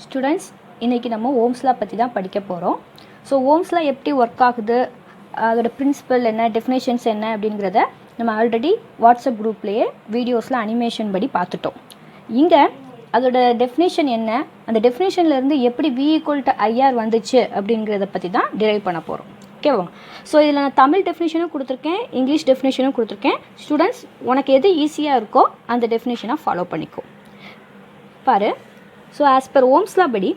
Students, இன்றைக்கி நம்ம Ohm's law பற்றி தான் படிக்க போகிறோம். ஸோ ஓம்ஸ் லா எப்படி ஒர்க் ஆகுது, அதோட பிரின்சிபல் என்ன, டெஃபினேஷன்ஸ் என்ன அப்படிங்கிறத நம்ம ஆல்ரெடி வாட்ஸ்அப் குரூப்லேயே வீடியோஸில் அனிமேஷன் படி பார்த்துட்டோம். இங்கே அதோட டெஃபினேஷன் என்ன, அந்த டெஃபினேஷன்லேருந்து எப்படி V = IR வந்துச்சு அப்படிங்கிறத பற்றி தான் டிரைவ் பண்ண போகிறோம். ஓகேவா? ஸோ இதில் நான் தமிழ் டெஃபினேஷனும் கொடுத்துருக்கேன், இங்கிலீஷ் டெஃபினேஷனும் கொடுத்துருக்கேன். ஸ்டூடெண்ட்ஸ், உனக்கு எது ஈஸியாக இருக்கோ அந்த டெஃபினேஷனை ஃபாலோ பண்ணிக்கோ. பாரு. So as per Ohm's law படி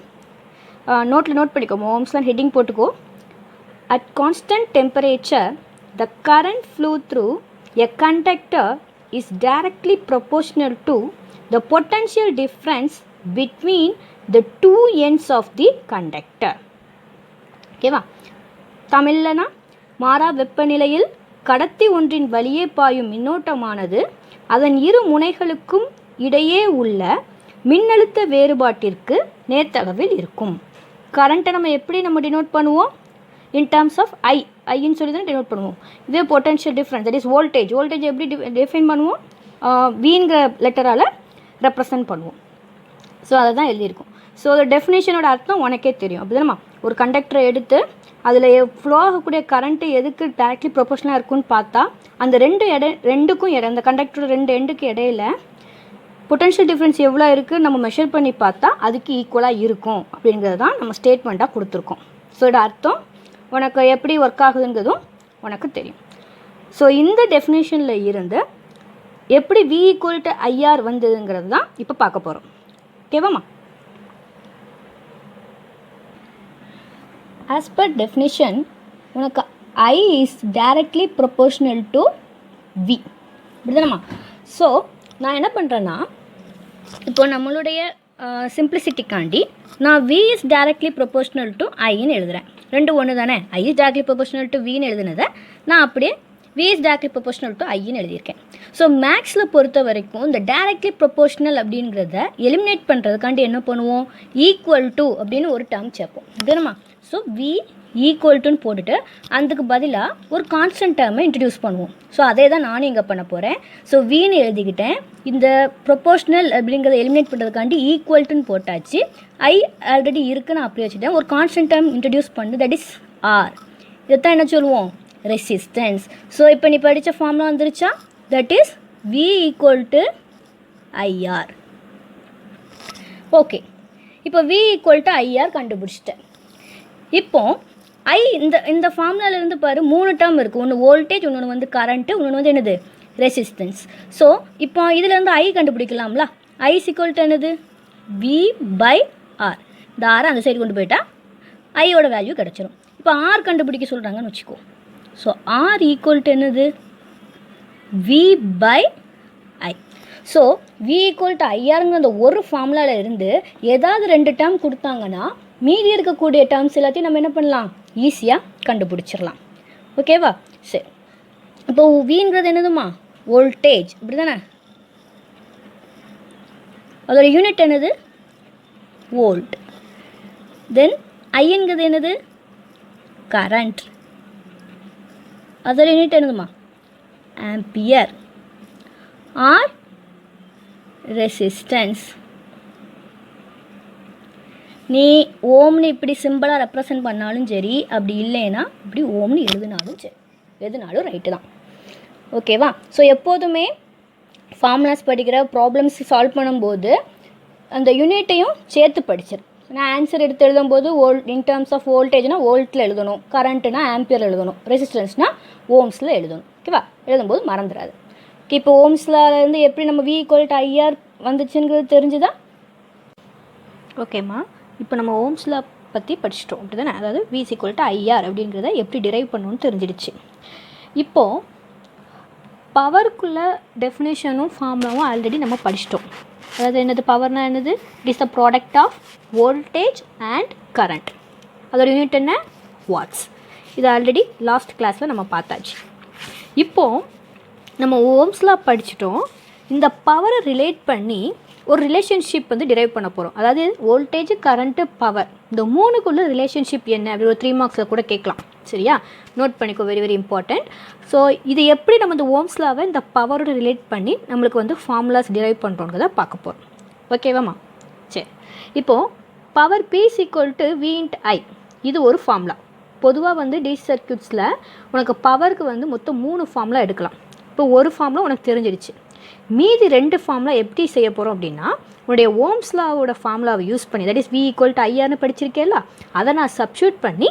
நோட்டில் நோட் பண்ணிக்கோமா, ஓம்ஸ் லா ஹெட்டிங் போட்டுக்கோ. At constant temperature the current flow through a conductor is directly proportional to the potential difference between the two ends of the conductor. ஓகேவா? தமிழ்லனா, மாறா வெப்பநிலையில் கடத்தி ஒன்றின் வழியே பாயும் மின்னோட்டமானது அதன் இரு முனைகளுக்கும் இடையே உள்ள மின்னழுத்த வேறுபாட்டிற்கு நேர்த்தகவில் இருக்கும். கரண்ட்டை நம்ம டினோட் பண்ணுவோம்? இன் டர்ம்ஸ் ஆஃப் ஐன்னு சொல்லி தான் டினோட் பண்ணுவோம். இதே potential difference, that is voltage எப்படி டிஃபைன் பண்ணுவோம்? வீங்கிற லெட்டரால் ரெப்ரசன்ட் பண்ணுவோம். ஸோ அதை தான் எழுதியிருக்கும். ஸோ அந்த டெஃபினேஷனோட அர்த்தம் உனக்கே தெரியும். அப்படி தானம்மா, ஒரு கண்டக்டரை எடுத்து அதில் ஃப்ளோ ஆகக்கூடிய கரண்ட்டு எதுக்கு டைரக்ட்லி ப்ரொபோஷனலாக இருக்குன்னு பார்த்தா, அந்த ரெண்டுக்கும் அந்த கண்டக்டரோட ரெண்டு எண்டுக்கு இடையில பொட்டன்ஷியல் டிஃப்ரென்ஸ் எவ்வளோ இருக்குது நம்ம மெஷர் பண்ணி பார்த்தா அதுக்கு ஈக்குவலாக இருக்கும் அப்படிங்கிறது தான் நம்ம ஸ்டேட்மெண்ட்டாக கொடுத்துருக்கோம். ஸோ இதோட அர்த்தம் உனக்கு எப்படி ஒர்க் ஆகுதுங்கிறதும் உனக்கு தெரியும். ஸோ இந்த டெஃபினேஷனில் இருந்து எப்படி V = IR வந்ததுங்கிறது தான் இப்போ பார்க்க போகிறோம். ஓகேவாம்மா? ஆஸ் பர் டெஃபினிஷன் உனக்கு I is directly proportional to V. இப்படிதானம்மா? ஸோ நான் என்ன பண்ணுறேன்னா, இப்போ நம்மளுடைய சிம்பிளிசிட்டிக்காண்டி நான் V is directly proportional to ஐன்னு எழுதுகிறேன். ரெண்டு ஒன்று தானே. I is directly proportional to Vன்னு எழுதுனதை நான் அப்படியே V is directly proportional to ஐன்னு எழுதியிருக்கேன். ஸோ மேக்ஸில் பொறுத்த வரைக்கும் இந்த டைரக்ட்லி ப்ரொபோர்ஷனல் அப்படிங்கிறத எலிமினேட் பண்ணுறதுக்காண்டி என்ன பண்ணுவோம்? ஈக்குவல் டு அப்படின்னு ஒரு டேர்ம் சேர்ப்போம். இதுதானம்மா? ஸோ V ஈக்குவல் டுன்னு போட்டுட்டு அதுக்கு பதிலாக ஒரு கான்ஸ்டன்ட் டேர்மை இன்ட்ரடியூஸ் பண்ணுவோம். ஸோ அதே தான் நானும் இங்கே பண்ண போகிறேன். ஸோ Vன்னு எழுதிக்கிட்டேன். இந்த ப்ரொபோர்ஷனல் அப்படிங்கிறத எலிமினேட் பண்ணுறதுக்காண்டி ஈக்குவல் டுன்னு போட்டாச்சு. I ஆல்ரெடி இருக்குன்னு அப்படியே வச்சுட்டேன். ஒரு கான்ஸ்டன்ட் டேர்ம் இன்ட்ரடியூஸ் பண்ணு, தட் இஸ் R. இதைத்தான் என்ன சொல்லுவோம்? ரெசிஸ்டன்ஸ். ஸோ இப்போ நீ படித்த ஃபார்முலா வந்துருச்சா? That is V = IR. Okay, இப்போ V = IR கண்டுபிடிச்சிட்டேன். இப்போ இந்த ஃபார்முலாவிலேருந்து பாரு, 3 டேர்ம் இருக்குது. ஒன்று வோல்டேஜ், இன்னொன்று வந்து கரண்ட்டு, இன்னொன்று வந்து என்னது? ரெசிஸ்டன்ஸ். ஸோ இப்போ இதிலேருந்து I கண்டுபிடிக்கலாம்ல. I = என்னது? V/R. இந்த R அந்த சைடு கொண்டு போயிட்டா ஐயோட வேல்யூ கிடச்சிரும். இப்போ R கண்டுபிடிக்க சொல்கிறாங்கன்னு வச்சுக்கோ. ஸோ R = என்னது? V/I. ஸோ V = IRங்கிற அந்த ஒரு ஃபார்முலாவில் இருந்து ஏதாவது 2 டேர்ம் கொடுத்தாங்கன்னா மீதி இருக்கக்கூடிய டேர்ம்ஸ் எல்லாத்தையும் நம்ம என்ன பண்ணலாம்? ஈஸியாக கண்டுபிடிச்சிடலாம். ஓகேவா? சரி, இப்போ Vங்கிறது என்னதுமா? வோல்டேஜ். இப்படி தானே? அதோட யூனிட் என்னது? வோல்ட். தென் ஐங்கிறது என்னது? கரண்ட். அதோட யூனிட் என்னதுமா? ஆம்பியர். R resistance. நீ ஓம்னு இப்படி சிம்பிளாக ரெப்ரசன்ட் பண்ணாலும் சரி, அப்படி இல்லைன்னா இப்படி ஓம்னு எழுதினாலும் சரி, எதுனாலும் ரைட்டு தான். ஓகேவா? ஸோ எப்போதுமே ஃபார்முலாஸ் படிக்கிற ப்ராப்ளம்ஸ் சால்வ் பண்ணும்போது அந்த யூனிட்டையும் சேர்த்து படிச்சிரு. நான் ஆன்சர் எடுத்து எழுதும்போது இன் டேர்ம்ஸ் ஆஃப் வோல்டேஜ்னால் வோல்ட்டில் எழுதணும், கரண்ட்டுனா ஆம்பியர் எழுதணும், ரெசிஸ்டன்ஸ்னால் ஓம்ஸில் எழுதணும். ஓகேவா? எழுதும்போது மறந்துடாது. ஓகே, இப்போ ஓம்ஸ்லேருந்து எப்படி நம்ம V = IR வந்துச்சுங்கிறது தெரிஞ்சுதா? ஓகேம்மா, இப்போ நம்ம ஓம்ஸ்ல பற்றி படிச்சிட்டோம். அப்படி தானே? அதாவது V = IR அப்படிங்கிறத எப்படி டிரைவ் பண்ணணும்னு தெரிஞ்சிடுச்சு. இப்போது பவருக்குள்ள டெஃபினேஷனும் ஃபார்முலாவும் ஆல்ரெடி நம்ம படிச்சிட்டோம். அதாவது என்னது? பவர்னா என்னது? It is the product of voltage and current. அதோட யூனிட் என்ன? வாட்ஸ். இது ஆல்ரெடி லாஸ்ட் கிளாஸில் நம்ம பார்த்தாச்சு. இப்போது நம்ம ஓம்ஸ் லா படிச்சிட்டோம். இந்த பவரை ரிலேட் பண்ணி ஒரு ரிலேஷன்ஷிப் வந்து டிரைவ் பண்ண போகிறோம். அதாவது வோல்டேஜ், கரண்ட்டு, பவர், இந்த 3க்குள்ள ரிலேஷன்ஷிப் என்ன அப்படி ஒரு 3 மார்க்ஸில் கூட கேட்கலாம். சரியா? நோட் பண்ணிக்கோ, வெரி வெரி இம்பார்ட்டண்ட். ஸோ இது எப்படி நம்ம இந்த ஓம்ஸ் லாவை இந்த பவரோட ரிலேட் பண்ணி நம்மளுக்கு வந்து ஃபார்முலாஸ் டிரைவ் பண்ணுறோங்கிறத பார்க்க போகிறோம். ஓகேவாம்மா? சரி, இப்போது power P is equal to V into I. இது ஒரு ஃபார்முலா. பொதுவாக வந்து DC சர்க்யூட்ஸில் உனக்கு பவருக்கு வந்து மொத்தம் 3 ஃபார்முலா எடுக்கலாம். இப்போ ஒரு ஃபார்முலா உனக்கு தெரிஞ்சிடுச்சு. மீதி 2 ஃபார்முலா எப்படி செய்ய போகிறோம் அப்படின்னா, உன்னுடைய ஓம்ஸ் லாவோட ஃபார்முலாவை யூஸ் பண்ணி, that is V equal to IRன்னு படிச்சிருக்கேல்ல, அதை நான் சப்ஸ்டியூட் பண்ணி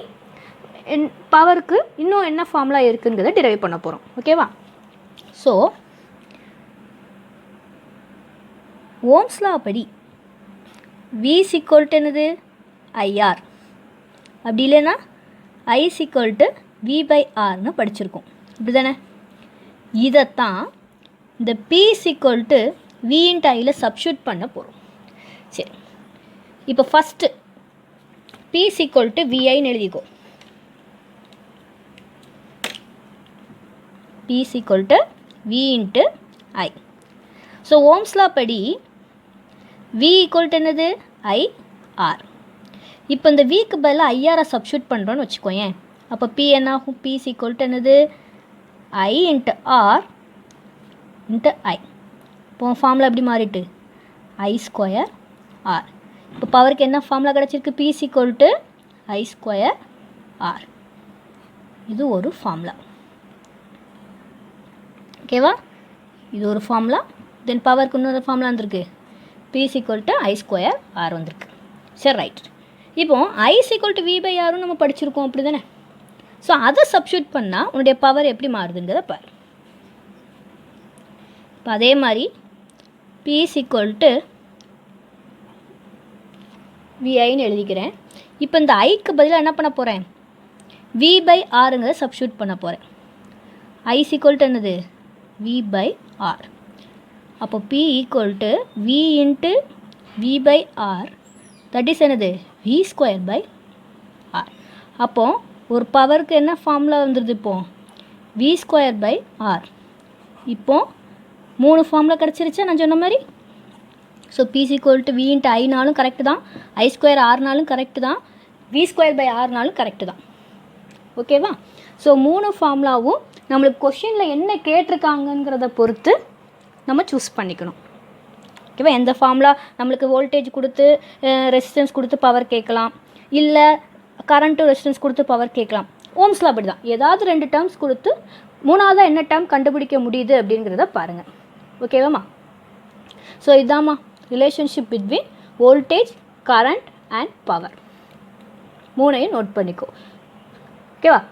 பவருக்கு இன்னும் என்ன ஃபார்முலா இருக்குங்கிறத டிரைவ் பண்ண போகிறோம். ஓகேவா? ஸோ ஓம்ஸ் லா படி V is equal to என்னது IR, அப்படி இல்லைன்னா I is equal to V by Rன்னு படிச்சிருக்கோம். இப்படி தானே? இதைத்தான் இந்த P is equal to V into Iல சப்ஸ்டியூட் பண்ண போகிறோம். சரி, இப்போ first P is equal to VIன்னு எழுதிக்கோ. P is equal to V into I. So Ohm's law படி V equal to என்னது IR. இப்போ இந்த Vக்கு பதிலாக IRஐ சப்ஸ்டியூட் பண்ணுறோன்னு வச்சுக்கோயேன். அப்போ P என்ன ஆகும்? P is equal to என்னது I into R into I. இப்போ ஃபார்முலா எப்படி மாறிட்டு I ஸ்கொயர் R. இப்போ பவருக்கு என்ன ஃபார்முலா கிடச்சிருக்கு? P is equal to I square R. இது ஒரு ஃபார்முலா. ஓகேவா? இது ஒரு ஃபார்முலா. தென் பவருக்கு இன்னொரு ஃபார்முலா வந்திருக்கு. P is equal to I square R வந்திருக்கு. சரி, ரைட். இப்போ I is equal to V by Rன்னு நம்ம படிச்சிருக்கோம், அப்படி தானே? ஸோ அதை சப்ஸ்டியூட் பண்ணால் உன்னுடைய பவர் எப்படி மாறுதுங்கிறத பாரு. இப்போ அதே மாதிரி P is equal to VIன்னு எழுதிக்கிறேன். இப்போ இந்த ஐக்கு பதிலாக என்ன பண்ண போகிறேன்? V by Rங்கிறத சப்ஸ்டியூட் பண்ண போகிறேன். I is equal to என்னது V by R. அப்போ P equal to V into V by R, that is என்னது V ஸ்கொயர் பை R. அப்போது ஒரு பவருக்கு என்ன ஃபார்முலா வந்துடுது? இப்போது V ஸ்கொயர் பை R. இப்போது 3 ஃபார்முலா கிடச்சிருச்சா நான் சொன்ன மாதிரி? So P is equal to V into Iனாலும் கரெக்டு தான், I ஸ்கொயர் Rனாலும் கரெக்டு தான், V ஸ்கொயர் பை Rனாலும் கரெக்டு தான். ஓகேவா? ஸோ 3 ஃபார்முலாவும் நம்மளுக்கு கொஷினில் என்ன கேட்டிருக்காங்கங்கிறத பொறுத்து நம்ம சூஸ் பண்ணிக்கணும். ஓகேவா? எந்த ஃபார்முலா நம்மளுக்கு வோல்டேஜ் கொடுத்து ரெசிஸ்டன்ஸ் கொடுத்து பவர் கேட்கலாம், இல்லை கரண்ட்டு ரெசிஸ்டன்ஸ் கொடுத்து பவர் கேட்கலாம். ஓம்ஸில் அப்படி தான், ஏதாவது 2 டேர்ம்ஸ் கொடுத்து 3ஆவதாக என்ன டேர்ம் கண்டுபிடிக்க முடியுது அப்படிங்கிறத பாருங்கள். ஓகேவாம்மா? ஸோ இதாம்மா relationship between voltage, current and power. 3ஐயும் நோட் பண்ணிக்கோ. ஓகேவா?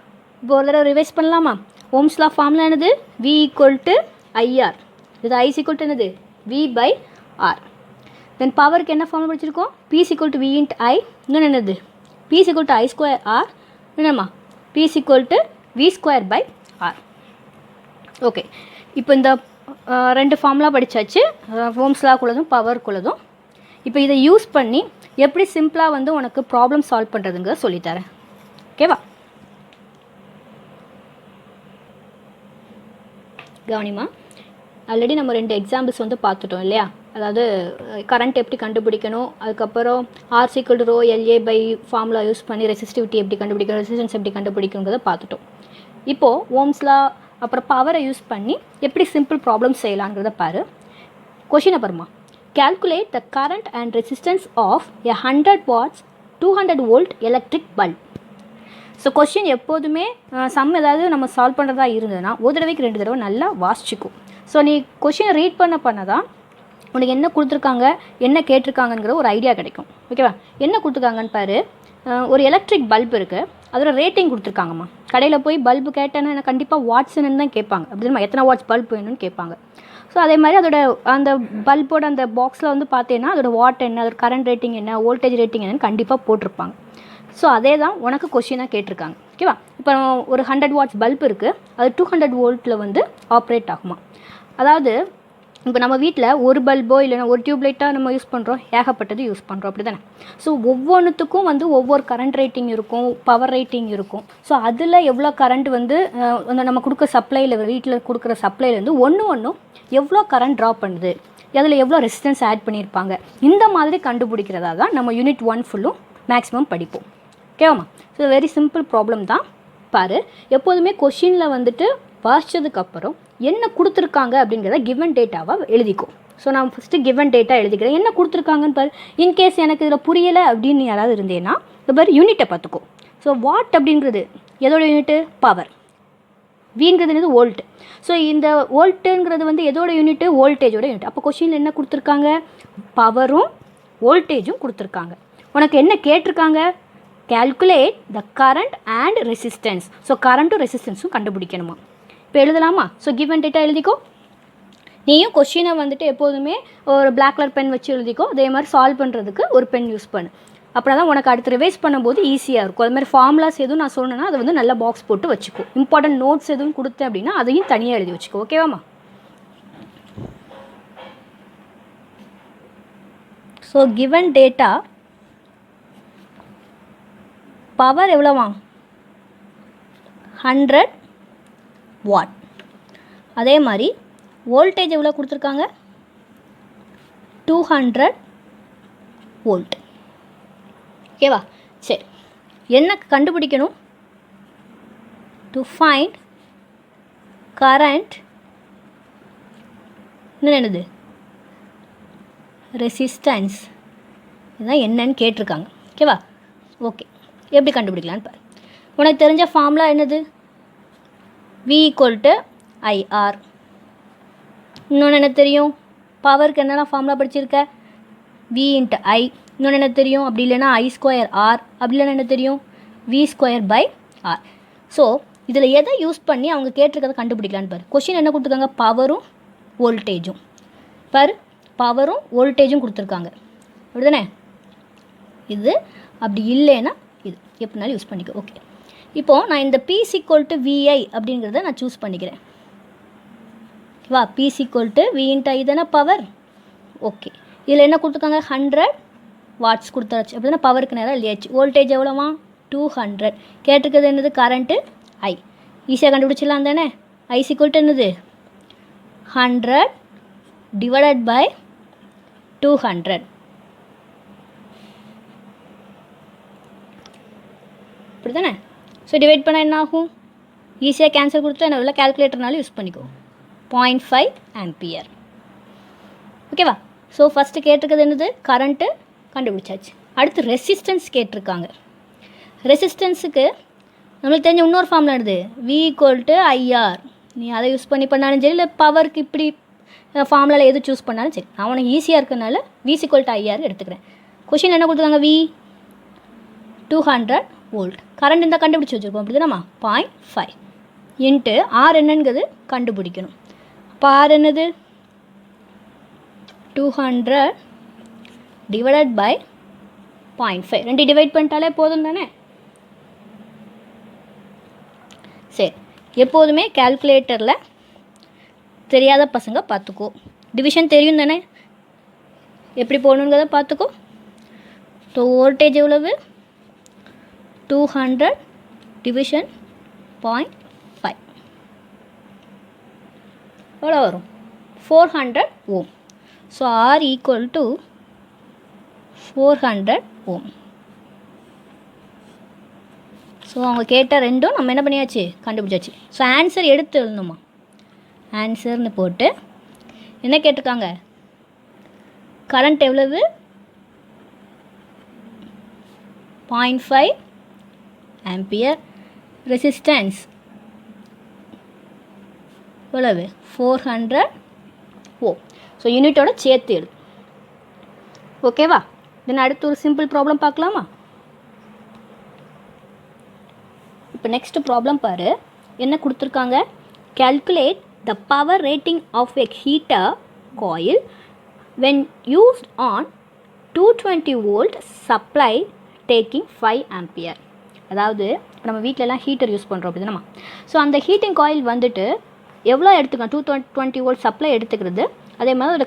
இப்போ ஒரு தடவை ரிவைஸ் பண்ணலாமா? ஓம்ஸ்லா ஃபார்முலா என்னது? V equal to IR. இது I is equal to என்னது V by R. தென் பவருக்கு என்ன ஃபார்முலா படிச்சிருக்கோம்? P is equal to V into I. இன்னொன்று என்னது? P is equal to I square R. என்னம்மா? P is equal to V square by R. Okay, இப்போ இந்த 2 formula படித்தாச்சு, ஓம்ஸ்லாக்குள்ளதும் பவருக்குள்ளதும். இப்போ இதை யூஸ் பண்ணி எப்படி சிம்பிளாக வந்து உனக்கு ப்ராப்ளம் சால்வ் பண்ணுறதுங்க சொல்லித்தரேன். ஓகேவா? கவனிமா, ஆல்ரெடி நம்ம 2 எக்ஸாம்பிள்ஸ் வந்து பார்த்துட்டோம் இல்லையா? அதாவது கரண்ட் எப்படி கண்டுபிடிக்கணும், அதுக்கப்புறம் R equal to rho LA by formula use பண்ணி ரெசிஸ்டிவிட்டி எப்படி கண்டுபிடிக்கணும், ரெசிஸ்டன்ஸ் எப்படி கண்டுபிடிக்கணுங்கிறத பார்த்துட்டோம். இப்போது ஓம்ஸ்லா அப்புறம் பவரை யூஸ் பண்ணி எப்படி சிம்பிள் ப்ராப்ளம் செய்யலாங்கிறத பாரு. கொஷினை பாருமா. Calculate the current and resistance of a 100 watts 200 volt electric bulb. So question எப்போதுமே சம் ஏதாவது நம்ம சால்வ் பண்ணுறதா இருந்ததுன்னா ஒரு தடவைக்கு 2 தடவை நல்லா வாசிச்சுக்கும். ஸோ நீ கொஷினை ரீட் பண்ண தான் உனக்கு என்ன கொடுத்துருக்காங்க, என்ன கேட்டிருக்காங்கங்கிற ஒரு ஐடியா கிடைக்கும். ஓகேவா? என்ன கொடுத்துருக்காங்கன்னு பாரு. ஒரு எலக்ட்ரிக் பல்ப் இருக்குது, அதோட ரேட்டிங் கொடுத்துருக்காங்கம்மா. கடையில் போய் பல்பு கேட்டேன்னா எனக்கு கண்டிப்பாக வாட்ஸ்ன்னு தான் கேட்பாங்க. அப்படின்னா எத்தனை வாட்ஸ் பல்ப் வேணும்னு கேட்பாங்க. ஸோ அதே மாதிரி அதோட அந்த பல்போட அந்த பாக்ஸில் வந்து பார்த்தீங்கன்னா அதோட வாட் என்ன, அதோட கரண்ட் ரேட்டிங் என்ன, வோல்டேஜ் ரேட்டிங் என்னன்னு கண்டிப்பாக போட்டிருப்பாங்க. ஸோ அதே தான் உனக்கு கொஷினாக கேட்டிருக்காங்க. ஓகேவா? இப்போ ஒரு 100 வாட்ஸ் பல்ப் இருக்குது, அது 200 வோல்ட்டில் வந்து ஆப்ரேட் ஆகுமா. அதாவது இப்போ நம்ம வீட்டில் ஒரு பல்போ இல்லைன்னா ஒரு டியூப்லைட்டாக நம்ம யூஸ் பண்ணுறோம், ஏகப்பட்டது யூஸ் பண்ணுறோம், அப்படி தானே? ஸோ ஒவ்வொன்றுத்துக்கும் வந்து ஒவ்வொரு கரண்ட் ரேட்டிங் இருக்கும், பவர் ரேட்டிங் இருக்கும். ஸோ அதில் எவ்வளோ கரண்ட் வந்து நம்ம கொடுக்குற சப்ளையில், வீட்டில் கொடுக்குற சப்ளைலேருந்து ஒன்றும் எவ்வளோ கரண்ட் ட்ரா பண்ணுது, அதில் எவ்வளோ ரெசிஸ்டன்ஸ் ஆட் பண்ணியிருப்பாங்க, இந்த மாதிரி கண்டுபிடிக்கிறதா தான் நம்ம யூனிட் 1 ஃபுல்லும் மேக்ஸிமம் படிப்போம். ஓகேவாம்மா? ஸோ வெரி சிம்பிள் ப்ராப்ளம் தான். பாரு, எப்போதுமே கொஷினில் வந்துட்டு வாசித்ததுக்கப்புறம் என்ன கொடுத்துருக்காங்க அப்படிங்கிறத கிவன் டேட்டாவாக எழுதிக்கும். ஸோ நான் ஃபஸ்ட்டு கிவன் டேட்டா எழுதிக்கிறேன். என்ன கொடுத்துருக்காங்கன்னு பாரு. இன்கேஸ் எனக்கு இதில் புரியலை அப்படின்னு யாராவது இருந்தேன்னா இந்த பாரு யூனிட்டை பார்த்துக்கோ. ஸோ வாட் அப்படின்றது எதோட யூனிட்டு? பவர். வீங்கிறது என்னது? வோல்ட். ஸோ இந்த வோல்ட்டுங்கிறது வந்து எதோட யூனிட்டு? வோல்டேஜோட யூனிட். அப்போ கொஷினில் என்ன கொடுத்துருக்காங்க? பவரும் வோல்டேஜும் கொடுத்துருக்காங்க. உனக்கு என்ன கேட்டிருக்காங்க? calculate the current and resistance. So கரண்ட்டும் ரெசிஸ்டன்ஸும் கண்டுபிடிக்கணுமா? இப்போ எழுதலாமா? ஸோ கிவன் டேட்டா எழுதிக்கோ. நீயும் கொஷினை வந்துட்டு எப்போதுமே ஒரு பிளாக் கலர் பென் வச்சு எழுதிக்கோ. அதே மாதிரி சால்வ் பண்ணுறதுக்கு ஒரு பென் யூஸ் பண்ணு. அப்படின்னா தான் உனக்கு அடுத்து ரிவைஸ் பண்ணும்போது ஈஸியாக இருக்கும். அது மாதிரி ஃபார்முலாஸ் எதுவும் நான் சொன்னேன்னா அதை வந்து நல்லா பாக்ஸ் போட்டு வச்சுக்கோ. இம்பார்ட்டன்ட் நோட்ஸ் எதுவும் கொடுத்தேன் அப்படின்னா அதையும் தனியாக எழுதி வச்சுக்கோ. ஓகேவாம்மா? ஸோ கிவன் டேட்டா பவர் எவ்வளோவா? 100 வாட். அதே மாதிரி வோல்டேஜ் எவ்வளோ கொடுத்துருக்காங்க? 200 வோல்ட். ஓகேவா? சரி, என்ன கண்டுபிடிக்கணும்? டு ஃபைண்ட் கரண்ட் என்னது? ரெசிஸ்டன்ஸ். இதுதான் என்னன்னு கேட்டிருக்காங்க. ஓகேவா? ஓகே, எப்படி கண்டுபிடிக்கலான்னு பாரு. உனக்கு தெரிஞ்ச ஃபார்முலா என்னது? V = IR. இன்னொன்று என்ன தெரியும்? பவருக்கு என்னென்ன ஃபார்முலா படிச்சிருக்க? V × I. இன்னொன்று என்ன தெரியும்? அப்படி இல்லைன்னா I² R. அப்படி இல்லைன்னா என்ன தெரியும்? V²/R. ஸோ இதில் எதை யூஸ் பண்ணி அவங்க கேட்டிருக்கதை கண்டுபிடிக்கலான்னு பாரு. கொஷின் என்ன கொடுத்துருக்காங்க? பவரும் வோல்டேஜும். பாரு, பவரும் வோல்டேஜும் கொடுத்துருக்காங்க. அப்படி தானே? இது அப்படி இல்லைன்னா இது எப்படினாலும் யூஸ் பண்ணிக்கோ. ஓகே, இப்போது நான் இந்த P = VI அப்படிங்கிறத நான் சூஸ் பண்ணிக்கிறேன். வா, P = V × I தானே பவர். ஓகே, இதில் என்ன கொடுத்துருக்காங்க? 100 வாட்ஸ் கொடுத்தாச்சு. அப்படி தானே? பவருக்கு நேரம் இல்லையாச்சு. வோல்டேஜ் எவ்வளோவா? 200. கேட்டிருக்கிறது என்னது? Current I. ஈஸியாக கண்டுபிடிச்சிடலாம் தானே? I = என்னது? 100 / 200. இப்படி தானே? ஸோ டிவைட் பண்ணால் என்ன ஆகும்? ஈஸியாக கேன்சல் கொடுத்துட்டு என்ன உள்ள கேல்குலேட்டர்னாலும் யூஸ் பண்ணிக்கோ. 0.5 ஆம்பியர். ஓகேவா? ஸோ ஃபஸ்ட்டு கேட்டிருக்கிறது என்னது? கரண்ட்டு கண்டுபிடிச்சாச்சு. அடுத்து ரெசிஸ்டன்ஸ் கேட்டிருக்காங்க. ரெசிஸ்டன்ஸுக்கு நம்மளுக்கு தெரிஞ்ச இன்னொரு ஃபார்முலா என்னது? V = IR. நீ அதை யூஸ் பண்ணாலும் சரி, இல்லை பவருக்கு இப்படி ஃபார்முலாவில் எது சூஸ் பண்ணாலும் சரி. நான் உனக்கு ஈஸியாக இருக்கிறதுனால V = IR எடுத்துக்கிறேன். கொஷின் என்ன கொடுத்துருக்காங்க? V 200 volt. கரண்ட் இந்த கண்டுபிடிச்சி வச்சுருக்கோம். அப்படி தானம்மா? 0.5 இன்ட்டு R என்னங்கிறது கண்டுபிடிக்கணும். அப்போ R என்னது? 200 / 0.5. ரெண்டு டிவைட் பண்ணிட்டாலே போதும் தானே? சரி, எப்போதுமே கேல்குலேட்டரில் தெரியாத பசங்க பார்த்துக்கோ. டிவிஷன் தெரியும் தானே? எப்படி போகணுங்கிறத பார்த்துக்கோ. ஸோ வோல்டேஜ் எவ்வளவு? 200 டிவிஷன் 0.5 எவ்வளோ வரும்? 400 ஓம். ஸோ R = 400 ஓம். ஸோ அவங்க கேட்ட ரெண்டும் நம்ம என்ன பண்ணியாச்சு? கண்டுபிடிச்சாச்சு. ஸோ ஆன்சர் எடுத்து எழுதணுமா? ஆன்சர்னு போட்டு என்ன கேட்டிருக்காங்க? கரண்ட் எவ்வளவு? 0.5 ஆம்பியர். ரெசிஸ்டன்ஸ் எவ்வளவு? 400 ஓம். ஸோ யூனிட்டோட சேர்த்து எழுது. ஓகேவா? தென் அடுத்து ஒரு சிம்பிள் ப்ராப்ளம் பார்க்கலாமா? இப்போ நெக்ஸ்ட் ப்ராப்ளம் பாரு. என்ன கொடுத்துருக்காங்க? calculate the power rating of a heater coil when used on 220 volt supply taking 5 ampere. அதாவது நம்ம வீட்டிலலாம் ஹீட்டர் யூஸ் பண்ணுறோம் அப்படி தானே? ஸோ அந்த ஹீட்டிங் காயில் வந்துட்டு எவ்வளோ எடுத்துக்கலாம்? 220 வோல்ட் சப்ளை எடுத்துக்கிறது. அதே மாதிரி அதோட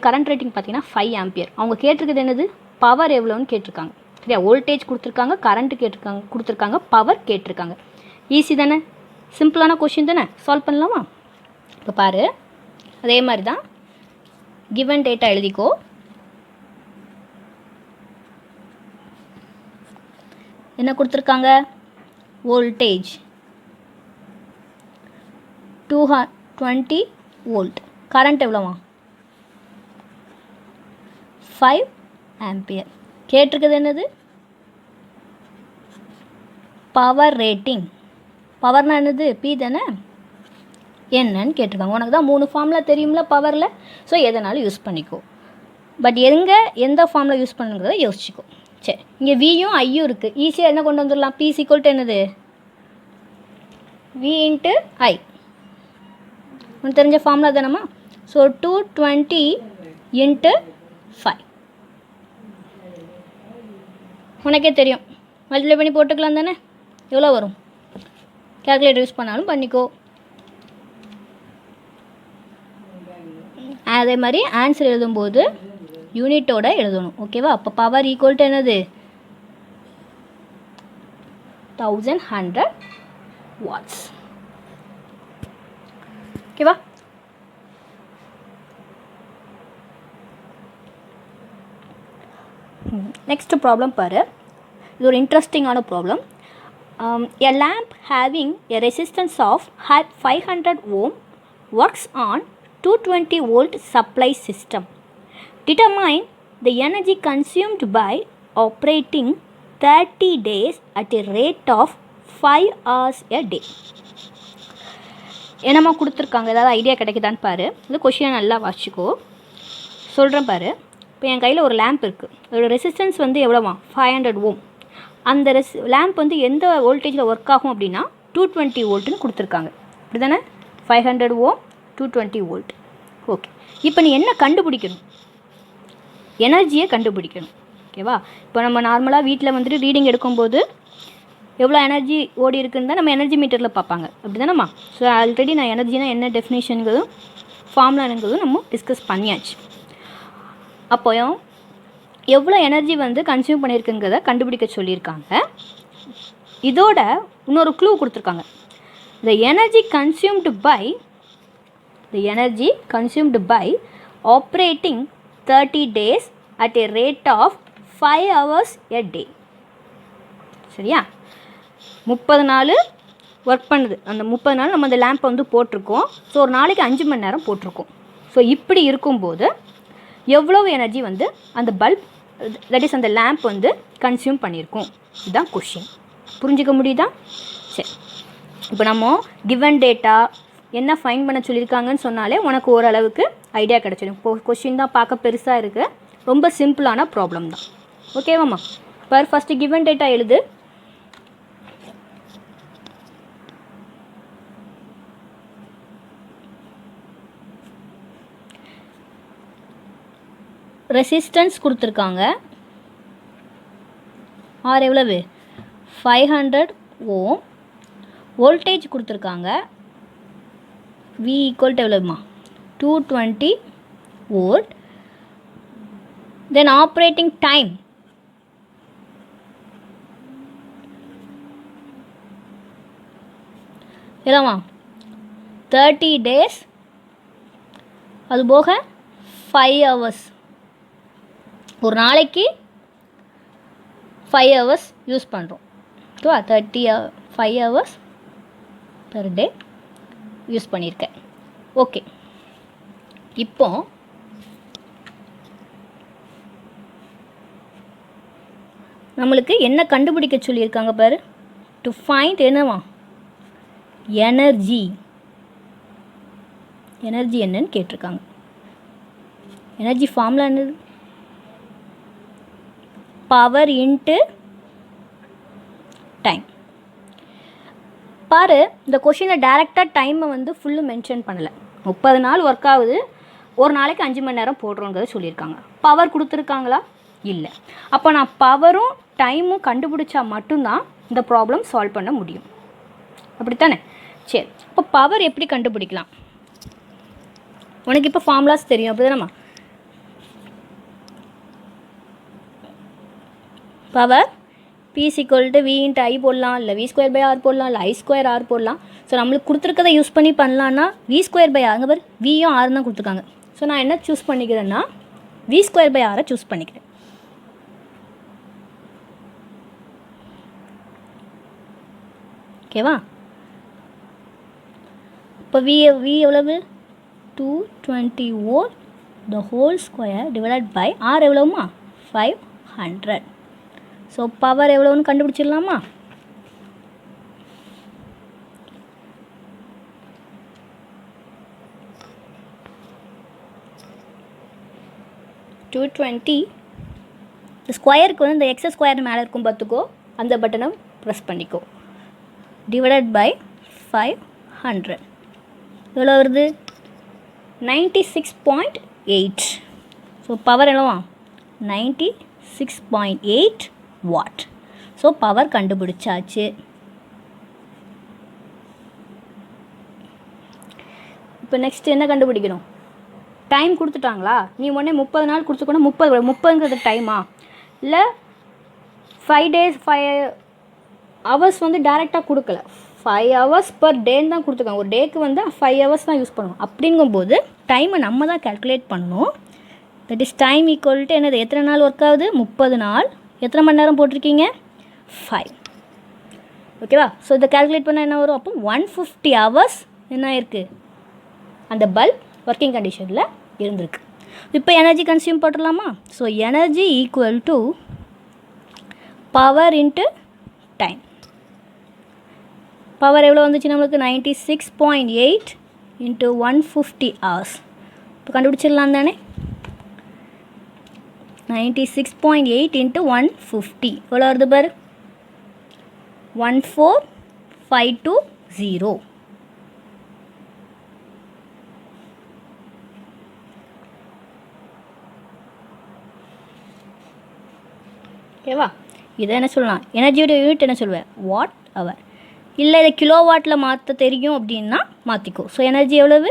கரண்ட் ரேட்டிங் பார்த்தீங்கன்னா 5 ஆம்பியர். அவங்க கேட்டிருக்கிறது என்னது? பவர் எவ்வளோன்னு கேட்டிருக்காங்க. சரியா? வோல்டேஜ் கொடுத்துருக்காங்க, கரண்ட் கொடுத்துருக்காங்க, பவர் கேட்டிருக்காங்க. ஈஸி தானே? சிம்பிளான கொஷின் தானே? சால்வ் பண்ணலாமா? இப்போ பாரு, அதே மாதிரி தான் கிவன் டேட்டா எழுதிக்கோ. என்ன கொடுத்துருக்காங்க? Voltage 220 volt. கரண்ட் எவ்வளோவா? 5 ஆம்பியர். கேட்டிருக்குது என்னது? Power rating. பவர்னா என்னது? பி தானே, என்னன்னு கேட்டிருக்காங்க. உனக்கு தான் 3 ஃபார்முலா தெரியும்ல பவரில். ஸோ எதனாலும் யூஸ் பண்ணிக்கோ. பட் எந்த ஃபார்மில் யூஸ் பண்ணுங்கிறத யோசிச்சுக்கோ. சரி, இங்கே வியும் ஐயும் இருக்குது. ஈஸியாக என்ன கொண்டு வந்துடலாம்? பி ஈக்குவல் டு என்னது? வி இன்ட்டு ஐ. உனக்கு தெரிஞ்ச ஃபார்முலா தானம்மா. So 220 into 5. உனக்கே தெரியும், மல்டிப்ளை பண்ணி போட்டுக்கலாம் தானே. எவ்வளோ வரும்? கேல்குலேட்டர் யூஸ் பண்ணாலும் பண்ணிக்கோ. அதே மாதிரி ஆன்சர் எழுதும்போது யூனிட்டோட எழுதணும். ஓகேவா? அப்போ பவர் ஈக்குவல் டு என்னது? 1100 வாட்ஸ். ஓகேவா? நெக்ஸ்ட் ப்ராப்ளம் பாரு. இது ஒரு இன்ட்ரெஸ்டிங்கான problem. A lamp having a resistance of 500 ohm works on 220 volt supply system. Determine the energy consumed by operating 30 days at a rate of 5 hours a day. என்னம்மா கொடுத்துருக்காங்க? ஏதாவது idea கிடைக்குதான்னு பாரு. இது கொஷினை நல்லா வாசிக்கோ. சொல்கிறேன் பாரு. இப்போ என் கையில் ஒரு லேம்ப் இருக்குது. அதோட ரெசிஸ்டன்ஸ் வந்து எவ்வளோவா? 500 ஓம். அந்த லேம்ப் வந்து எந்த வோல்டேஜில் ஒர்க் ஆகும் அப்படின்னா 220 வோல்ட்டுன்னு கொடுத்துருக்காங்க. இப்படி தானே? 500 ஓம் 220 வோல்ட். ஓகே, இப்போ நீ என்ன கண்டுபிடிக்கணும்? எனர்ஜியை கண்டுபிடிக்கணும். ஓகேவா? இப்போ நம்ம நார்மலாக வீட்டில் வந்துட்டு ரீடிங் எடுக்கும்போது எவ்வளோ எனர்ஜி ஓடி இருக்குன்னு தான் நம்ம எனர்ஜி மீட்டரில் பார்ப்பாங்க. அப்படி தானேம்மா? ஸோ ஆல்ரெடி நான் எனர்ஜினா என்ன டெஃபினேஷனுங்கிறதும் ஃபார்முலானுங்கிறதும் நம்ம டிஸ்கஸ் பண்ணியாச்சு. அப்போ எவ்வளோ எனர்ஜி வந்து கன்சியூம் பண்ணியிருக்குங்கிறத கண்டுபிடிக்க சொல்லியிருக்காங்க. இதோட இன்னொரு க்ளூ கொடுத்துருக்காங்க. the energy consumed by operating 30 days at a rate of 5 hours a day. சரியா? 30 நாள் ஒர்க் பண்ணுது. அந்த 30 நாள் நம்ம அந்த லேம்பை வந்து போட்டிருக்கோம். ஸோ ஒரு நாளைக்கு 5 மணி நேரம் போட்டிருக்கோம். ஸோ இப்படி இருக்கும்போது எவ்வளவு எனர்ஜி வந்து அந்த பல்ப், தட் இஸ் அந்த லேம்ப் வந்து கன்சியூம் பண்ணியிருக்கோம். இதுதான் கொஷின். புரிஞ்சிக்க முடியுதா? சரி, இப்போ நம்ம கிவன் டேட்டா என்ன ஃபைன் பண்ண சொல்லியிருக்காங்கன்னு சொன்னாலே உனக்கு ஓரளவுக்கு ஐடியா கிடச்சிடும். இப்போ கொஷின் தான் பார்க்க பெருசாக இருக்குது, ரொம்ப சிம்பிளான ப்ராப்ளம் தான். ஓகேவாம்மா? பர் ஃபஸ்ட்டு கிவன் டேட்டா எழுது. ரெசிஸ்டன்ஸ் கொடுத்துருக்காங்க. ஆர் எவ்வளவு? 500 ஓம். வோல்டேஜ் கொடுத்துருக்காங்க. V ஈக்குவல் டு எவ்வளவுமா? 220 வோல்ட். தென் ஆப்ரேட்டிங் டைம் எவ்வளோமா? 30 டேஸ். அது போக 5 ஹவர்ஸ். ஒரு நாளைக்கு 5 ஹவர்ஸ் யூஸ் பண்ணுறோம். ஓகேவா? 5 ஹவர்ஸ் பெர் டே யூஸ் பண்ணியிருக்கேன். ஓகே, இப்போ நம்மளுக்கு என்ன கண்டுபிடிக்க சொல்லியிருக்காங்க பாரு. டு ஃபைண்ட் என்னவா? எனர்ஜி. எனர்ஜி என்னன்னு கேட்டிருக்காங்க. எனர்ஜி ஃபார்முலா என்னது? Power into time. பாரு, இந்த கொஷினை டைரெக்டாக டைமை வந்து ஃபுல்லு மென்ஷன் பண்ணலை. 30 நாள் ஒர்க் ஆகுது, ஒரு நாளைக்கு 5 மணி நேரம் போடுறோங்கிறத சொல்லியிருக்காங்க. பவர் கொடுத்துருக்காங்களா? இல்லை. அப்போ நான் பவரும் டைமும் கண்டுபிடிச்சா மட்டும்தான் இந்த ப்ராப்ளம் சால்வ் பண்ண முடியும். அப்படித்தானே? சரி, இப்போ பவர் எப்படி கண்டுபிடிக்கலாம்? உனக்கு இப்போ ஃபார்முலாஸ் தெரியும், அப்படி தானேம்மா? பவர் P = V × I போடலாம், இல்லை V²/R போடலாம், இல்லை I²R போடலாம். ஸோ நம்மளுக்கு கொடுத்துருக்கதை யூஸ் பண்ணி பண்ணலான்னா V²/R, அங்கே பாரு Vயும் R தான் கொடுத்துருக்காங்க. ஸோ நான் என்ன சூஸ் பண்ணிக்கிறேன்னா V²/R சூஸ் பண்ணிக்கிறேன். ஓகேவா? இப்போ V எவ்வளவு? 220 volt the whole square divided by r எவ்வளவுமா 500. So power எவ்வளோன்னு கண்டுபிடிச்சிடலாமா? $220. இந்த ஸ்கொயருக்கு வந்து இந்த எக்ஸஸ் ஸ்கொயர் மேலே இருக்கும் பார்த்துக்கோ, அந்த பட்டனை ப்ரெஸ் பண்ணிக்கோ. டிவைடட் பை 500 எவ்வளோ வருது? 96.8. ஸோ பவர் எவ்வளோவா? 96.8 வாட். ஸோ பவர் கண்டுபிடிச்சாச்சு. இப்போ நெக்ஸ்ட் என்ன கண்டுபிடிக்கணும்? டைம் கொடுத்துட்டாங்களா? நீ உடனே 30 நாள் கொடுத்துக்கணும். 30ங்கிறது டைமா? இல்லை 5 days 5 hours வந்து டேரெக்டாக கொடுக்கல, 5 hours பர் டேன்னு தான் கொடுத்துருக்காங்க. ஒரு டேக்கு வந்து 5 hours தான் யூஸ் பண்ணணும். அப்படிங்கும்போது டைமை நம்ம தான் கேல்குலேட் பண்ணணும். That is time equal to என்னது? எத்தனை நாள் ஒர்க் ஆகுது? 30 நாள். எத்தனை மணி நேரம் போட்டிருக்கீங்க? 5. ஓகேவா? ஸோ இதை கேல்குலேட் பண்ணால் என்ன வரும்? அப்போ 150 hours என்ன ஆயிருக்கு? அந்த பல்ப் ஒர்க்கிங் கண்டிஷனில் இருந்திருக்கு. இப்போ எனர்ஜி கன்சியூம் போட்டுடலாமா? So energy equal to power into time. Power எவ்வளோ வந்துச்சு நம்மளுக்கு? 96.8 இன்ட்டு 150 hours. இப்போ கண்டுபிடிச்சிடலாம் தானே? 96.8 இன்ட்டு 150 எவ்வளோ வருது பாரு? 14520. ஓகேவா? இதை என்ன சொல்லலாம்? எனர்ஜியோட யூனிட் என்ன சொல்லுவேன்? வாட் அவர். இல்லை இதை கிலோ வாட்டில் மாற்ற தெரியும் அப்படின்னா மாற்றிக்கோ. ஸோ எனர்ஜி எவ்வளவு?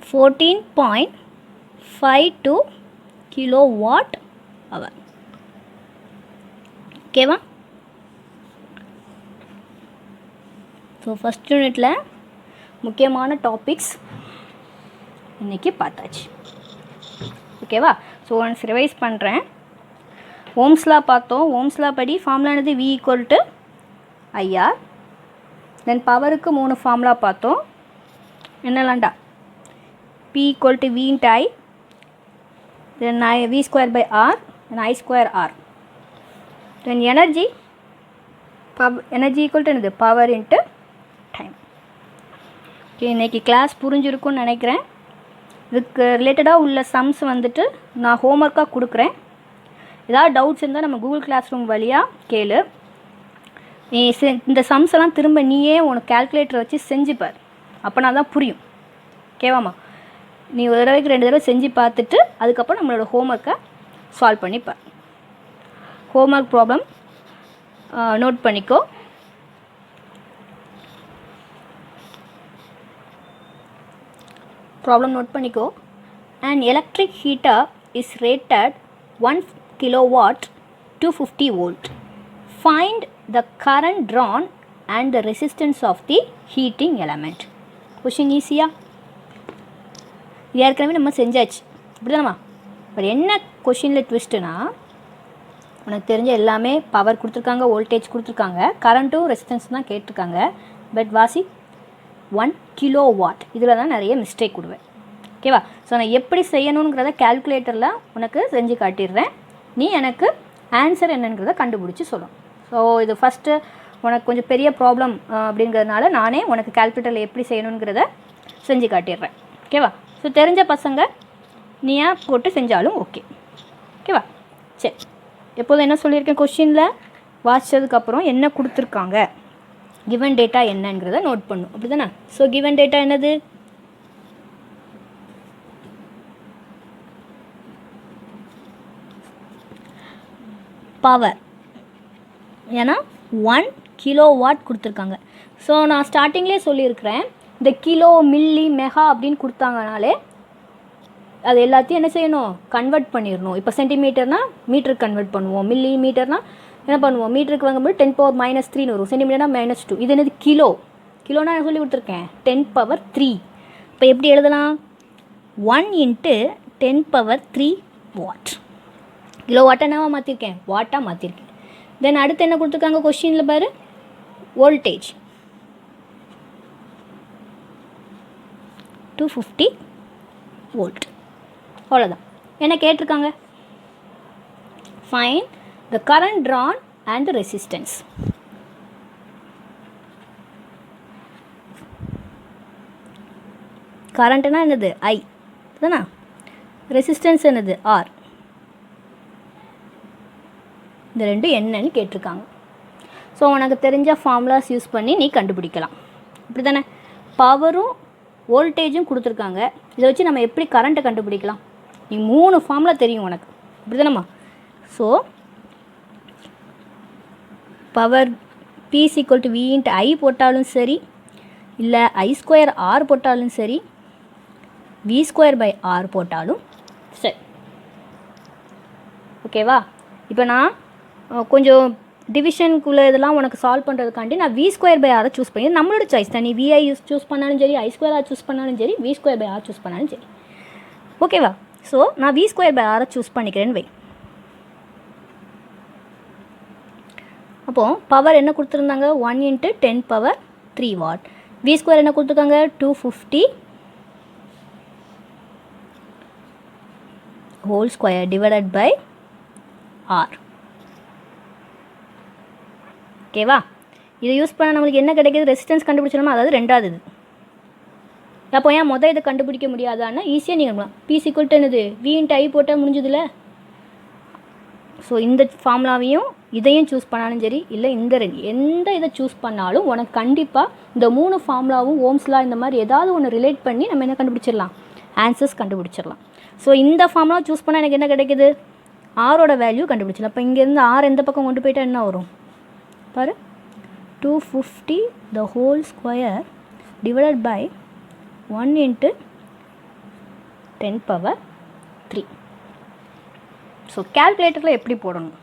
14.52 கிலோவாட் அவர். ஓகேவா? ஸோ ஃபஸ்ட் யூனிட்டில் முக்கியமான டாபிக்ஸ் இன்றைக்கி பார்த்தாச்சு. ஓகேவா? ஸோ ஒன்ஸ் ரிவைஸ் பண்ணுறேன். ஓம்ஸ்லா பார்த்தோம். ஓம்ஸ்லா படி ஃபார்முலானது V equal to IR. Then பவருக்கு 3 ஃபார்முலா பார்த்தோம். என்னலாண்டா? P equal to V into I, then V square by R, then I square R. Then energy equal to என்னது? Power into time. ஓகே, இன்றைக்கி class புரிஞ்சிருக்குன்னு நினைக்கிறேன். இதுக்கு ரிலேட்டடாக உள்ள சம்ஸ் வந்துட்டு நான் ஹோம்ஒர்க்காக கொடுக்குறேன். ஏதாவது டவுட்ஸ் இருந்தால் நம்ம கூகுள் கிளாஸ் ரூம் வழியாக கேளு. நீ இந்த சம்ஸ் எல்லாம் திரும்ப நீயே உனக்கு கேல்குலேட்டரை வச்சு செஞ்சுப்பார். அப்போனா தான் புரியும். ஓகேவாம்மா? நீ ஒரு தடவைக்கு 2 தடவை செஞ்சு பார்த்துட்டு அதுக்கப்புறம் நம்மளோட ஹோம்ஒர்க்கை சால்வ் பண்ணிப்பார். ஹோம்ஒர்க் ப்ராப்ளம் நோட் பண்ணிக்கோ. ப்ராப்ளம் நோட் பண்ணிக்கோ. An electric heater is rated 1 kilowatt 250 volt. Find the current drawn and the resistance of the heating element. Question ஈஸியா? ஏற்கனவே நம்ம செஞ்சாச்சு, இப்படி தானம்மா? பட் என்ன கொஷினில் ட்விஸ்ட்டுனா, உனக்கு தெரிஞ்ச எல்லாமே பவர் கொடுத்துருக்காங்க, வோல்டேஜ் கொடுத்துருக்காங்க, கரண்ட்டும் ரெசிஸ்டன்ஸ் தான் கேட்டிருக்காங்க. பட் வாசி 1 கிலோவாட், இதில் தான் நிறைய மிஸ்டேக் கொடுவேன். ஓகேவா? ஸோ நான் எப்படி செய்யணுங்கிறத கேல்குலேட்டரில் உனக்கு செஞ்சு காட்டிடுறேன். நீ எனக்கு ஆன்சர் என்னங்கிறத கண்டுபிடிச்சி சொல்லணும். ஸோ இது ஃபஸ்ட்டு உனக்கு கொஞ்சம் பெரிய ப்ராப்ளம் அப்படிங்கிறதுனால நானே உனக்கு கேல்குலேட்டரில் எப்படி செய்யணுங்கிறத செஞ்சு காட்டிடுறேன். ஓகேவா? ஸோ தெரிஞ்ச பசங்க நீயா போட்டு செஞ்சாலும் ஓகே. ஓகேவா? சரி, எப்போதும் என்ன சொல்லியிருக்கேன்? கொஷினில் வாசித்ததுக்கப்புறம் என்ன கொடுத்துருக்காங்க, கிவன் டேட்டா என்னங்கிறத நோட் பண்ணும். அப்படி தானே? ஸோ கிவன் டேட்டா என்னது? பவர். ஏன்னா 1 கிலோவாட் கொடுத்துருக்காங்க. ஸோ நான் ஸ்டார்டிங்லேயே சொல்லியிருக்கிறேன், இந்த கிலோ மில்லி மெகா அப்படின்னு கொடுத்தாங்கனாலே அது எல்லாத்தையும் என்ன செய்யணும்? கன்வெர்ட் பண்ணிடணும். இப்போ சென்டிமீட்டர்னால் மீட்டருக்கு கன்வெர்ட் பண்ணுவோம், மில்லி மீட்டர்னால் என்ன பண்ணுவோம்? மீட்டருக்கு வாங்கும்போது 10⁻³ வரும், சென்டிமீட்டர்னா -2. இது என்னது? கிலோ. கிலோனா நான் சொல்லி கொடுத்துருக்கேன் 10⁻3. இப்போ எப்படி எழுதலாம்? 1 × 10⁻3 வாட். கிலோ வாட்டை என்னவா மாற்றிருக்கேன்? வாட்டாக மாற்றிருக்கேன். தென் அடுத்து என்ன கொடுத்துருக்காங்க கொஷினில் பாரு? வோல்டேஜ். 250 வோல்ட். அவ்வளோதான். என்ன கேட்டிருக்காங்க? Find the current drawn and the resistance. கரண்ட்னா என்னது? I தானே. ரெசிஸ்டன்ஸ் என்னது? R. இந்த ரெண்டும் என்னன்னு கேட்டிருக்காங்க. ஸோ உனக்கு தெரிஞ்ச ஃபார்முலாஸ் யூஸ் பண்ணி நீ கண்டுபிடிக்கலாம். இப்படி தானே. பவரும் வோல்டேஜும் கொடுத்துருக்காங்க. இதை வச்சு நம்ம எப்படி கரண்ட்டை கண்டுபிடிக்கலாம்? நீ 3 ஃபார்முலா தெரியும் உனக்கு. இப்படி தானேம்மா. So power P = V × I போட்டாலும் சரி, இல்லை I²R போட்டாலும் சரி, V²/R போட்டாலும் சரி. ஓகேவா? இப்போ நான் கொஞ்சம் டிவிஷனுக்குள்ளே இதெல்லாம் உனக்கு சால்வ் பண்ணுறதுக்காண்டி நான் V²/R சூஸ் பண்ணி, நம்மளோட சாய்ஸ் தான். நீ VI சூஸ் பண்ணாலும் சரி, I²R சூஸ் பண்ணாலும் சரி, V²/R சூஸ் பண்ணாலும் சரி. ஓகேவா? ஸோ நான் V²/R சூஸ் பண்ணிக்கிறேன்னு வை. அப்போது பவர் என்ன கொடுத்துருந்தாங்க? 1 × 10⁻³ வாட். V² என்ன கொடுத்துருக்காங்க? 250 whole square divided by R. ஓகேவா? இதை யூஸ் பண்ண நம்மளுக்கு என்ன கிடைக்கிது? ரெசிஸ்டன்ஸ் கண்டுபிடிச்சிடணுமா? அதாவது ரெண்டாவது இது. அப்போ ஏன் மொதல் இதை கண்டுபிடிக்க முடியாதான்னா ஈஸியாக நீங்கள் P = என்னது? V × I போட்டால் முடிஞ்சதில்ல. ஸோ இந்த ஃபார்முலாவையும் இதையும் சூஸ் பண்ணாலும் சரி, இல்லை இந்த எந்த இதை சூஸ் பண்ணாலும் உனக்கு கண்டிப்பாக இந்த 3 ஃபார்முலாவும் ஓம்ஸ்லாம் இந்த மாதிரி ஏதாவது ஒன்று ரிலேட் பண்ணி நம்ம என்ன கண்டுபிடிச்சிடலாம்? ஆன்சர்ஸ் கண்டுபிடிச்சிடலாம். ஸோ இந்த ஃபார்முலா சூஸ் பண்ணால் எனக்கு என்ன கிடைக்கிது? ஆரோட வேல்யூ கண்டுபிடிச்சிடலாம். இப்போ இங்கேருந்து R எந்த பக்கம் கொண்டு போயிட்டால் என்ன வரும் பாரு? 250 the whole square divided by 1 × 10⁻³. So கேல்குலேட்டரில் எப்படி போடணும்?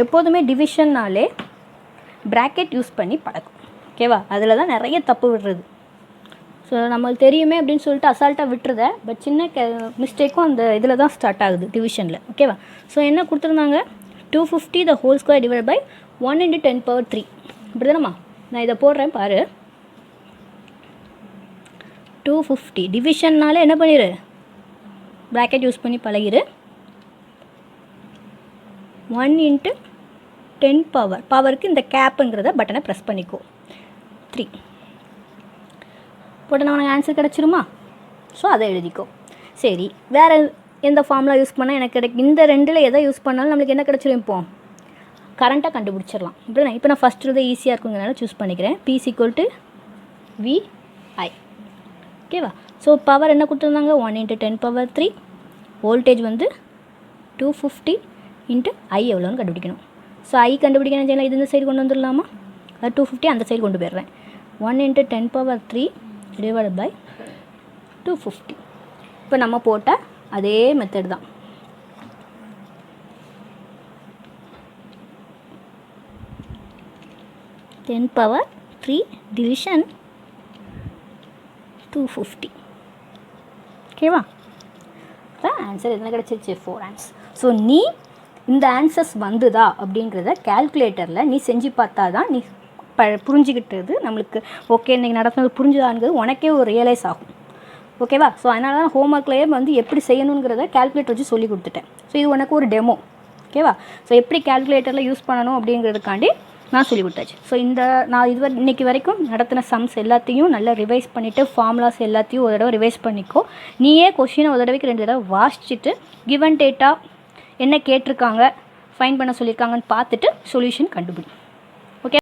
எப்போதுமே டிவிஷன்னாலே ப்ராக்கெட் யூஸ் பண்ணி பழக்கும். ஓகேவா? அதில் தான் நிறைய தப்பு விடுறது. ஸோ நம்மளுக்கு தெரியுமே அப்படின்னு சொல்லிட்டு அசால்ட்டாக விட்டுறத. பட் சின்ன மிஸ்டேக்கும் அந்த இதில் தான் ஸ்டார்ட் ஆகுது, டிவிஷனில். ஓகேவா? ஸோ என்ன கொடுத்துருந்தாங்க? 250 the whole square divided by 1 × 10⁻³ இப்படி தானம்மா. நான் இதை போடுறேன் பாரு. 250 டிவிஷன்னாலே என்ன பண்ணிடு? ப்ராக்கெட் யூஸ் பண்ணி பழகிடு. 1 × 10 பவருக்கு இந்த கேப்புங்கிறத பட்டனை ப்ரெஸ் பண்ணிக்கோ. 3 போட்டோன்னா உனக்கு ஆன்சர் கிடச்சிருமா? ஸோ அதை எழுதிக்கோ. சரி, வேறு எந்த ஃபார்முலா யூஸ் பண்ணால் எனக்கு இந்த ரெண்டில் எதை யூஸ் பண்ணாலும் நம்மளுக்கு என்ன கிடச்சிரும்? இப்போ கரண்ட்டாக கண்டுபிடிச்சிடலாம். இப்படி இப்போ நான் ஃபஸ்ட்டு இதை ஈஸியாக இருக்குங்கிறனால சூஸ் பண்ணிக்கிறேன். P = VI. ஓகேவா? ஸோ பவர் என்ன கொடுத்துருந்தாங்க? 1 × 10⁻³ வோல்டேஜ் வந்து 250 × I எவ்வளோன்னு கண்டுபிடிக்கணும். ஸோ I கண்டுபிடிக்கணும் செய்யலாம். இது இந்த சைடு கொண்டு வந்துடலாமா? அது 250 அந்த சைடு கொண்டு போயிடுறேன். 1 × 10⁻³ divided by 250. இப்போ நம்ம போட்ட அதே மெத்தட் தான். (10⁻³ division 250. ஓகேவா? ஆன்சர் என்ன கிடச்சிருச்சு? 4 ஆன்சர். ஸோ நீ இந்த ஆன்சர்ஸ் வந்துதா அப்படிங்கிறத கேல்குலேட்டரில் நீ செஞ்சு பார்த்தா தான் நீ புரிஞ்சுக்கிட்டது நம்மளுக்கு ஓகே இன்றைக்கி நடத்துனது புரிஞ்சுதாங்கிறது உனக்கே ஒரு ரியலைஸ் ஆகும். ஓகேவா? ஸோ அதனால தான் ஹோம்ஒர்க்லேயே வந்து எப்படி செய்யணுங்கிறத கேல்குலேட்டர் வச்சு சொல்லி கொடுத்துட்டேன். ஸோ இது உனக்கு ஒரு டெமோ. ஓகேவா? ஸோ எப்படி கேல்குலேட்டரில் யூஸ் பண்ணணும் அப்படிங்கிறதுக்காண்டி நான் சொல்லி கொடுத்தாச்சு. ஸோ நான் இன்றைக்கி வரைக்கும் நடத்தின சம்ஸ் எல்லாத்தையும் நல்லா ரிவைஸ் பண்ணிவிட்டு ஃபார்முலாஸ் எல்லாத்தையும் ஒரு தடவை ரிவைஸ் பண்ணிக்கோ. நீயே கொஷினை ஒரு தடவைக்கு 2 தடவை வாசிச்சுட்டு கிவன் டேட்டா என்ன கேட்டிருக்காங்க, ஃபைன் பண்ண சொல்லியிருக்காங்கன்னு பார்த்துட்டு சொல்யூஷன் கண்டுபிடி.